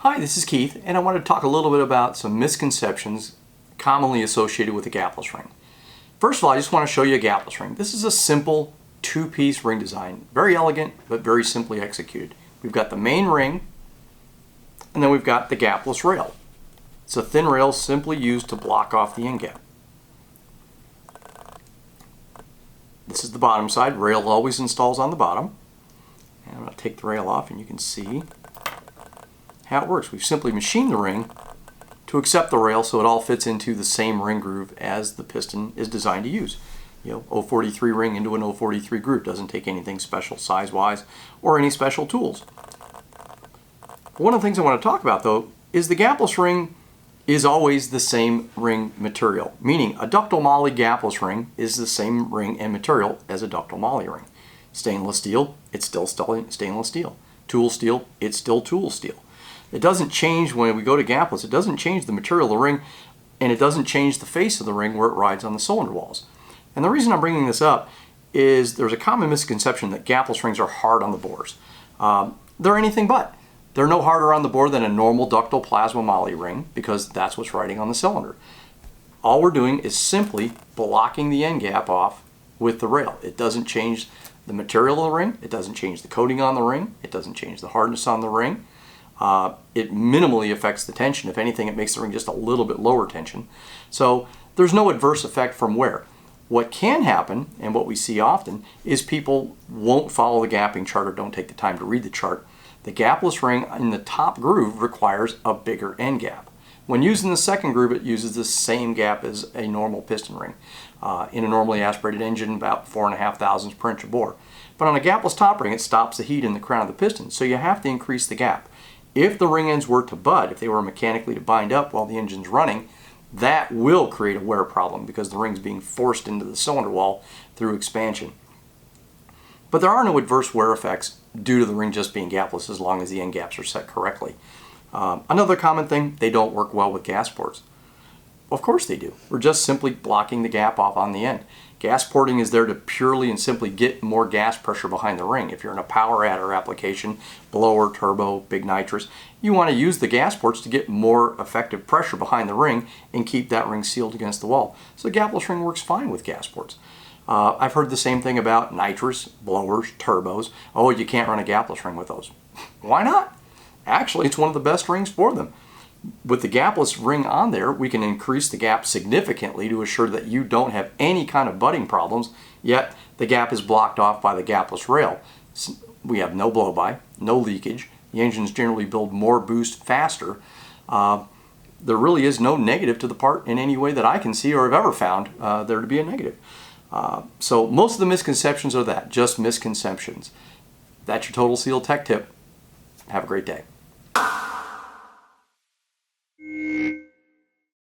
Hi, this is Keith, and I want to talk a little bit about some misconceptions commonly associated with a gapless ring. First of all, I just want to show you a gapless ring. This is a simple two-piece ring design. Very elegant, but very simply executed. We've got the main ring, and then we've got the gapless rail. It's a thin rail simply used to block off the end gap. This is the bottom side. Rail always installs on the bottom. And I'm going to take the rail off, and you can see how it works. We've simply machined the ring to accept the rail so it all fits into the same ring groove as the piston is designed to use. You know, 043 ring into an 043 groove. Doesn't take anything special size-wise or any special tools. One of the things I want to talk about though is the gapless ring is always the same ring material, meaning a ductile moly gapless ring is the same ring and material as a ductile moly ring. Stainless steel, it's still stainless steel. Tool steel, it's still tool steel. It doesn't change when we go to gapless. It doesn't change the material of the ring, and it doesn't change the face of the ring where it rides on the cylinder walls. And the reason I'm bringing this up is there's a common misconception that gapless rings are hard on the bores. They're anything but. They're no harder on the bore than a normal ductile plasma moly ring because that's what's riding on the cylinder. All we're doing is simply blocking the end gap off with the rail. It doesn't change the material of the ring. It doesn't change the coating on the ring. It doesn't change the hardness on the ring. It minimally affects the tension. If anything, it makes the ring just a little bit lower tension. So there's no adverse effect from wear. What can happen, and what we see often, is people won't follow the gapping chart or don't take the time to read the chart. The gapless ring in the top groove requires a bigger end gap. When using the second groove, it uses the same gap as a normal piston ring. In a normally aspirated engine, about 4.5 thousandths per inch of bore. But on a gapless top ring, it stops the heat in the crown of the piston, so you have to increase the gap. If the ring ends were to bud, if they were mechanically to bind up while the engine's running, that will create a wear problem because the ring's being forced into the cylinder wall through expansion. But there are no adverse wear effects due to the ring just being gapless as long as the end gaps are set correctly. Another common thing, they don't work well with gas ports. Of course they do. We're just simply blocking the gap off on the end. Gas porting is there to purely and simply get more gas pressure behind the ring. If you're in a power adder application, blower, turbo, big nitrous, you want to use the gas ports to get more effective pressure behind the ring and keep that ring sealed against the wall. So the gapless ring works fine with gas ports. I've heard the same thing about nitrous, blowers, turbos. Oh, you can't run a gapless ring with those. Why not? Actually, it's one of the best rings for them. With the gapless ring on there, we can increase the gap significantly to assure that you don't have any kind of budding problems, yet the gap is blocked off by the gapless rail. We have no blow-by, no leakage. The engines generally build more boost faster. There really is no negative to the part in any way that I can see or have ever found there to be a negative. So most of the misconceptions are that, just misconceptions. That's your Total Seal Tech Tip. Have a great day.